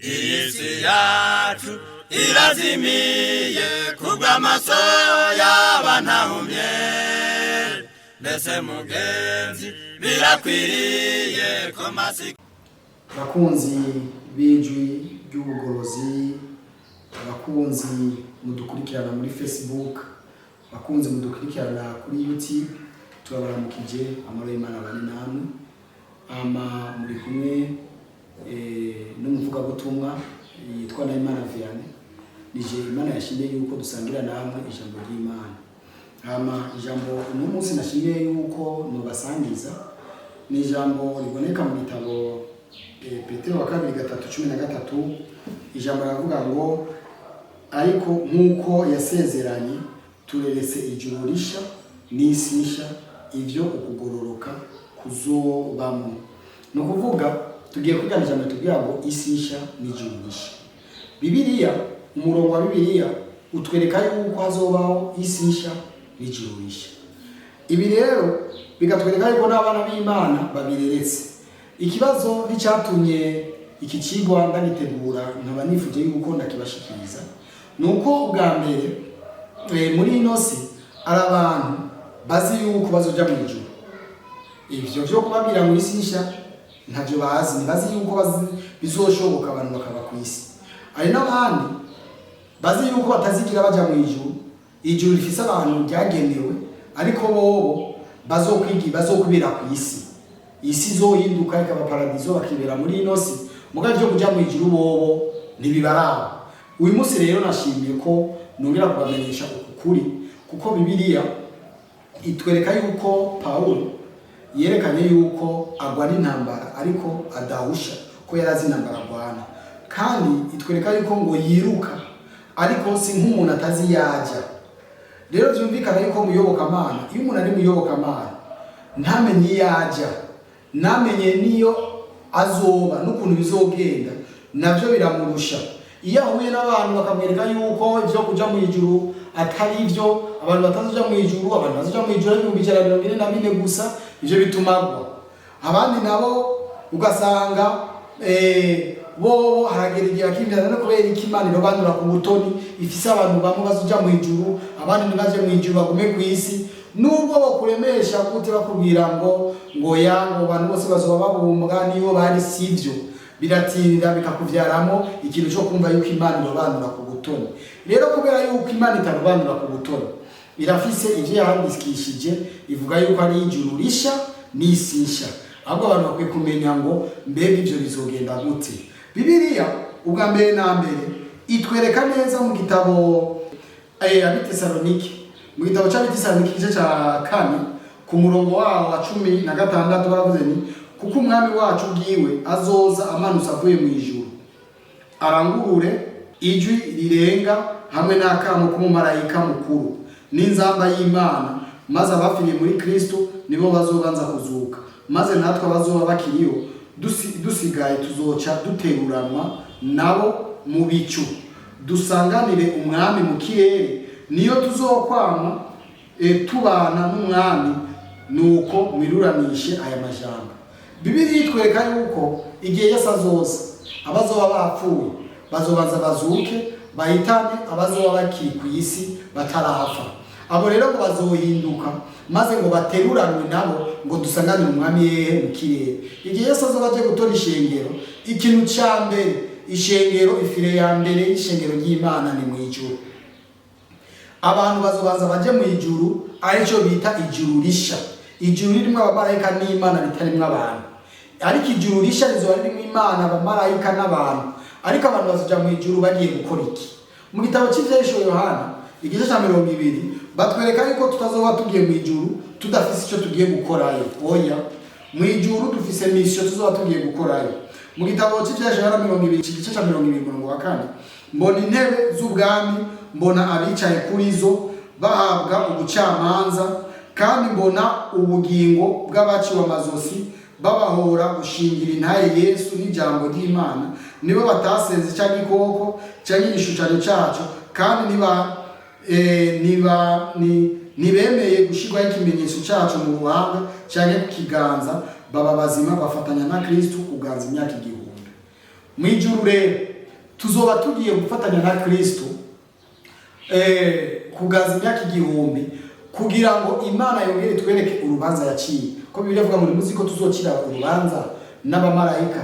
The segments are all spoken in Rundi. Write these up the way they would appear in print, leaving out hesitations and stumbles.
isi yacu irazimiye kubw'amaso y'abantahumye, mbese mugenzi birakwiriye ko masika. Bakunzi b'ijwi ry'ubugorozi, bakunzi mudukurikirana muri Facebook, bakunzi mudukurikirana kuri YouTube, turabaramukije amaro y'Imana bane namwe. Muri kumwe n'umuvuga butumwa yitwa Ntikimara Vianney. Nije Imana yashimiye yuko dusangira namwe ijambo ry'Imana. Ijambo uno munsi nashimiye yuko nubasangiza ni ijambo liboneka mu gitabo Petero wa 2:13. Ijambo ravuga ngo ariko nkuko yasezeranye tureretse ijuru risha n'isi nsha, ivyo ukugororoka kuzobamo. No kuvuga tugiye kwigana ijambo tubwira ngo isi nsha n'ijuru risha. Bibiliya, umurongo wa Bibiliya utwereka yuko hazobaho isi nsha n'ijuru risha. Ibi rero bigatwereka yuko n'abana b'Imana babireretse. Ikibazo n'icyatumye iki kigwa ndagitegura nkaba nifuje yuko ndakibashikiriza nuko ubwa mbere muri ino si ari abantu bazi yuko bazoja mu ijuru. Ivyo byo kubabwira ngo isi nsha ntavyo bazi, ntibazi yuko bizoshoboka abantu bakaba ku isi. Ari n'abandi bazi yuko batazigira baja mu ijuru, ijuru rifise abantu ryagenewe, ariko bobo bazokubira ku isi. Isi zohinduka ikaba paradizo bakibera muri ino si, mugaje byo kuja mu ijuru bobo ntibibaraba. Uyu munsi rero nashimiye ko nongera kubamenyesha ukuri, kuko Bibiliya itwereka yuko Paulo yerekanye yuko agwana intambara ariko adahusha, ko yarazi intambara agwana, kandi itwereka yuko ngo yiruka ariko si nk'umuntu atazi yaja. Rero byumvikana yuko muyobokamana, iyo umuntu ari muyobokamana ntamenye yaja, namenye niyo azoba n'ukuntu bizogenda, navyo biramurusha. Iyo ahuye n'abantu bakamwereka yuko ivyo kuja mu ijuru atari ivyo, abantu batazoja mu ijuru, abantu bazoja mu ijuru 144 gusa, ivyo bitumagwa. Abandi nabo ugasanga bo haragera igihe akimvira no kubera Imana irobanura ku butoni, ifise abantu bamwe bazoja mu ijuru, abandi ntibaje mu ijuru bagume ku isi. Nubwo bakuremesha kuti bakubwira ngo yango abantu bose bazoba babumbwa niyo bari sivyo, biratinda bikakuvyaramo ikintu cyo kumva yuko Imana irobanura ku butoni. Rero kubera yuko Imana itarobanura ku butoni, irafise ivyo yandikishije, ivuga yuko ari ijuru risha n'isi nsha. Ahubwo abantu bakwiye kumenya ngo mbega ivyo bizogenda gute. Bibiliya ubwa mbere na mbere itwereka neza mu gitabo Abitesalonike, mu gitabo cy'Abitesalonike igice cya 4 ku murongo wawo wa 16 baravuze ni kuko umwami wacu bwiwe azoza amanutse avuye mu ijuru, arangurure ijwi rirenga hamwe n'akamo k'umumarayika mukuru n'inzamba y'Imana, maze abafiriye muri Kristo nibo bazobanza kuzuka, maze natwe abazoba bakiriyo dusigaye tuzoca duteruranwa nabo mu bicu dusanganire umwami mu kirere, niyo tuzokwama tubana n'umwami. Nuko mwiruranishe aya majambo. Bibiliya itwereka yuko igihe Yesu azoza, abazoba bapfuye bazobanza bazuke, bahitane abazoba bakiri ku isi batarapfa. Abo rero ngo bazohinduka, maze ngo bateruranwe nabo ngo dusanganire umwami yehe mu kirere. Igihe Yesu azoba aje gutora ishengero, ikintu cya mbere, ishengero ifire ya mbere y'ishengero ry'Imana ni mu ijuru. Abantu bazobanza baje mu ijuru, arico bita ijuru risha. Ijuru ririmo abamarayika n'Imana ritarimwe abantu. Ariko ijuru risha rizoba ririmo Imana, abamarayika n'abantu. Ariko abantu bazoja mu ijuru bagiye gukora iki? Mu gitabo cy'Ivyahishuro Yohana igice cya 20 batwereka yuko tutazoba tugiye mu ijuru tudafise icyo tugiye gukorayo. Oya, mu ijuru dufise mission tuzoba tugiye gukorayo. Mu gitabo cy'Ivyahishuro Yohana 20 igice cya 24 mbona intebe z'ubwami, mbona abicaye kuri zo bahabwa ubucamanza, kandi mbona ubugingo bw'abaciwe amazosi babahora gushingira intaye Yesu n'ijambo ry'Imana, nibo batasenze cyangwa ikoko cyangwa igishushanyo cyacu, kandi nibemeye gushirwaho ikimenyetso cyacu mu ruhanga cyangwa ku kiganza, baba bazima bafatanya na Kristo kuganza imyaka 1000. mu ijuru rero tuzoba tugiye gufatanya na Kristo kugaza imyaka 1000 kugira ngo Imana yongere twereke urubanza yaciye. Ko Bibiliya ivuga muri muzi ko tuzocira urubanza n'abamarayika,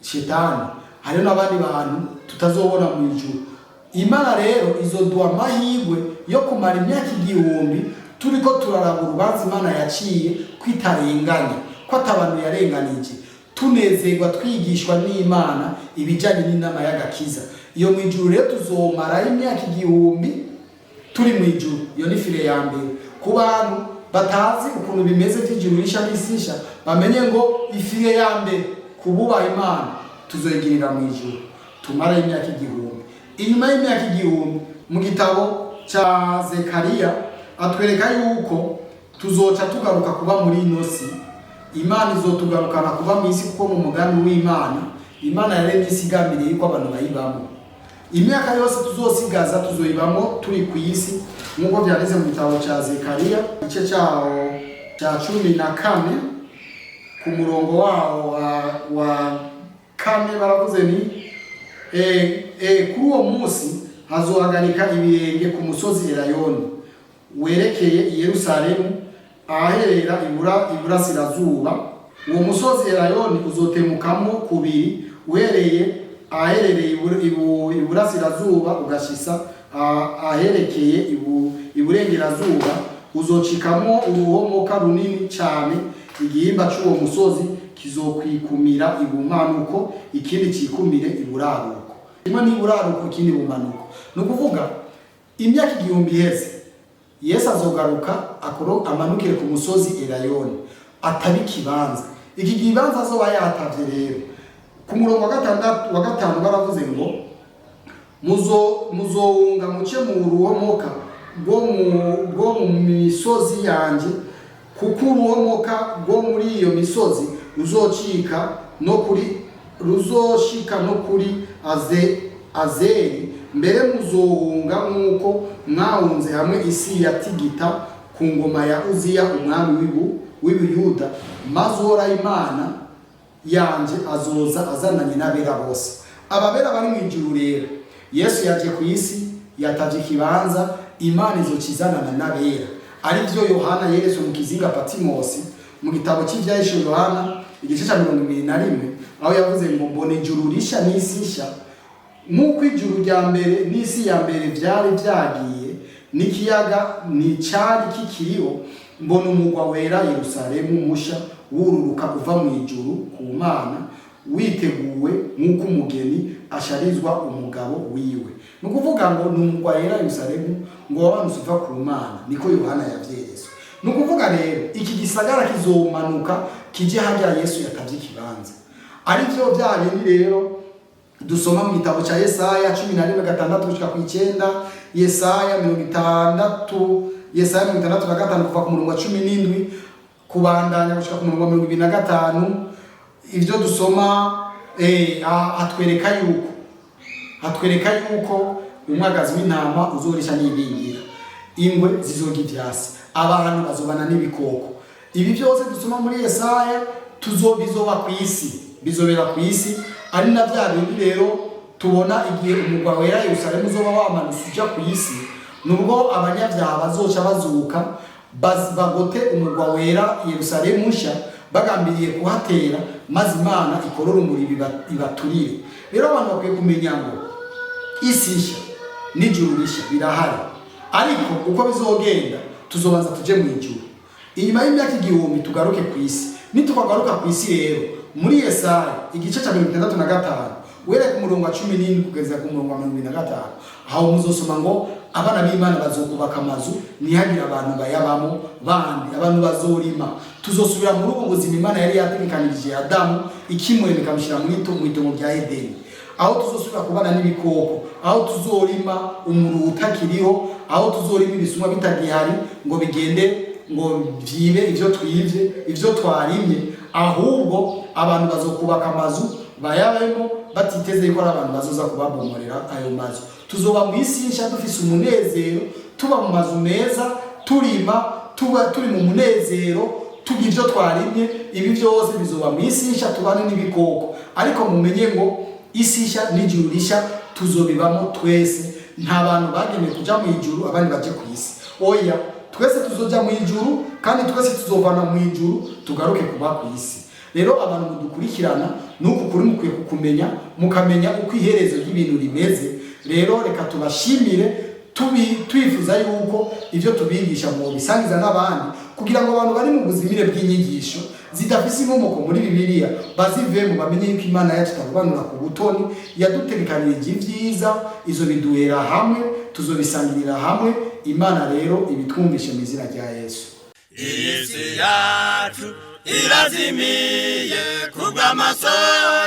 shetani, hari n'abandi bantu tutazobona mu ijuru. Imana rero izoduha amahirwe yo kumara imyaka 1000 turiko turaraba urubanza Imana yaciye kwitarenganya, ko atabantu yarenganije, tunezerwa twigishwa n'Imana ibijanye n'inama y'agakiza. Iyo mu ijuru rero tuzomara imyaka 1000 turi mu ijuru. Iyo ni file ya mbere. Ku bantu batazi ukuntu bimeze by'ijuru risha n'isisha, bamenye ngo ifile ya mbere kububaha Imana tuzoyigirira mu ijuru, tumara imyaka 1000. Inyuma y'imyaka 1000 mu gitabo cha Zekariya atwereka yuko tuzoca tugaruka kuba muri ino si. Imana izotugarukana kuba mu isi kuko mu mugambi w'Imana, Imana yaremye isi igambiriye yuko abantu bayibamo. Imyaka yose tuzosigaza tuzoyibamo turi ku isi, nk'uko byanditse mu gitabo cha Zekariya igice cyawo cya 14 ku murongo wawo wa 4 baravuze ni kuri uwo munsi hazohagarika ibirenge ku musozi Erayoni werekeye i Yerusalemu aherera iburasirazuba. Uwo musozi Erayoni uzotemukamo kubiri uhereye aherereye iburasirazuba ugashisa aherekeye iburengerazuba. Uzocikamo uruhomoka runini cyane, igihimba cy'uwo musozi kizokwikumira ibumanuko, ikindi cikumire iburaruko. Imwe ni iburaruko, ikindi ibumanuko. Nukuvuga imyaka 1000 iheze Yesu azogaruka amanukire ku musozi Erayoni, atari kibanza. Iki kibanza azoba yatavye rero. Ku murongo wa gatanu baravuze ngo muzowunga muce mu ruhomoka rwo mu misozi yanje, kuko uruhomoka rwo muri iyo misozi ruzoshika no kuri Azeri. Mbere muzohunga nk'uko mwahunze hamwe isi yatigita ku ngoma ya Uziya umwami w'Ibuyuda, maze Uhoraho Imana yanje azoza azananye n'abera bose. Ababera bari mu ijuru rero, Yesu yaje ku isi yatavye ikibanza, Imana izokizanana n'abera. Ari byo Yohana yeretswe mu kizinga Patimosi mu gitabo cy'Ivyahisho Yohana igice cya 21, aho yavuze ngo mbone ijuru risha n'isi sha, nk'uko ijuru rya mbere n'isi ya mbere byari byagiye, n'ikiyaga n'icyari kikiriho, mbona umugwa wera Yerusalemu musha wururuka uva mu ijuru ku Mana, witeguwe nk'uko umugeni asharizwa umugabo wiwe. Nukuvuga ngo n'umugwa wera Yerusalemu ngo wabanutse uva ku Mana, niko Yohana yavyeretswe. Nukuvuga rero iki gisagara kizomanuka kije hajya Yesu yatavye ikibanza. Ari byo bya bindi rero dusoma mu gitabo cha Yesaya 11:6-9, Yesaya 60, Yesaya 65 kuva ku murongo wa 17 kubandanya gushika ku murongo wa 25. Ivyo dusoma atwereka yuko umwagazi w'intama uzorisha n'ibingira, ingwe zizoga ivyasi, abantu bazobana n'ibikoko. Ibi byose dusoma muri Yesaya bizoba ku isi, bizobera ku isi. Ari na bya bindi rero tubona igihe umugwa wera Yerusalemu uzoba wamanutse uja ku isi, nubwo abanyabyaha bazoca bazuka bagote umugwa wera Yerusalemu nsha, bagambiriye kuhatera maze Imana ikorora umuri ibaturire. Rero abantu bakwiye kumenya ngo isi nsha n'ijuru risha birahari, ariko uko bizogenda tuzobanza tuje mu ijuru. Inyuma y'imyaka 1000 tugaruke ku isi. Nitukagaruka ku isi rero muri Yesaya igice cya 65 were ku murongo wa 17 kugeza ku murongo wa 25, aho muzosoma ngo abana b'Imana bazokubaka amazu nihagira abantu bayabamo, bandi abantu bazorima. Tuzosubira muri ubu buzima Imana yari yategekanirije Adamu ikimwe bikamushira muri itongo rya Edeni, aho tuzosubira kubana n'ibikoko, aho tuzorima umuru utakiriho, aho tuzorima ibisumwa bitagihari ngo bigende ngo vyibe ivyo twivye, ivyo twarimye. Ahubwo abantu bazokubaka amazu bayabemo batiteze ko abantu bazoza kubabomorera ayo mazu. Tuzoba mu isi nsha dufise umunezero, tuba mu mazu meza, turima, turi mu munezero, tugira ivyo twarimye. Ibi byose bizoba mu isi nsha tubane n'ibikoko. Ariko mumenye ngo isi isha n'ijuru risha tuzobibamo twese. Nta bantu bagenewe kuja mu ijuru abandi baje ku isi, oya twese tuzoja mu ijuru kandi twese tuzovana mu ijuru tugaruke kuba ku isi. Rero abantu mudukurikirana nuko kuri mukwiye kukumenya, mukamenya uko iherezo ry'ibintu rimeze. Rero reka tubashimire twifuza yuko ivyo tubigisha mu bisangiza n'abandi, kugira ngo abantu bari mu buzimire bw'inyigisho zidafise inkomoko muri Bibiliya bazivemo, bamenye yuko Imana yacu itarobanura ku butoni, yadutegekanirije ivyiza. Izo biduhera hamwe, tuzobisangirira hamwe. Imana rero ibitwumvishe mu izina rya Yesu. Isi yacu irazimiye kubw'amaso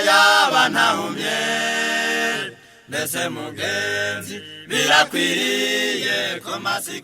y'abantahumye, mbese mugenzi birakwiriye ko masika